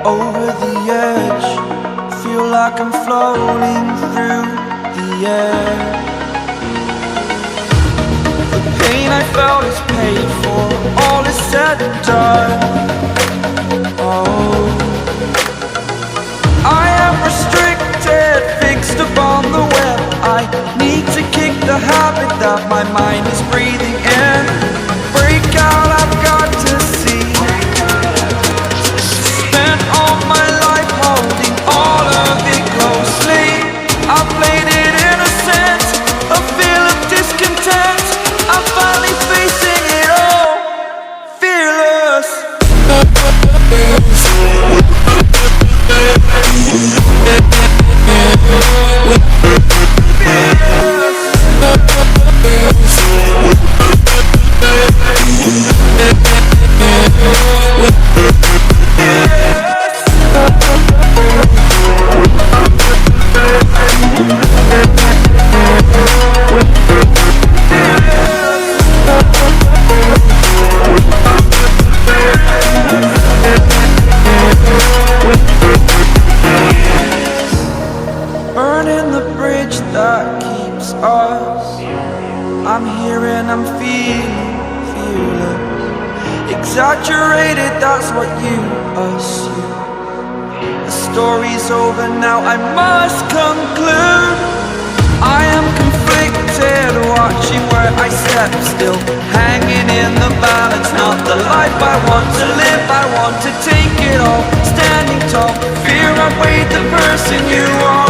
over the edge. Feel like I'm floating through the air. The pain I felt is paid for, all is said and done. Oh, I am restricted, fixed upon the web. I need to kick the habit that my mind is breathing in. Break out, I've got to see. Spent all my life holding all of it closely. I played it innocent, a feel of discontent. I'm finally facing it all, fearless. Burning the bridge that keeps us. I'm here and I'm feeling fearless. Exaggerated, that's what you assume. The story's over now, I must conclude. I am conflicted, watching where I step still, hanging in the balance. Not the life I want to live, I want to take it all. Standing tall, fear I weighed the person you are.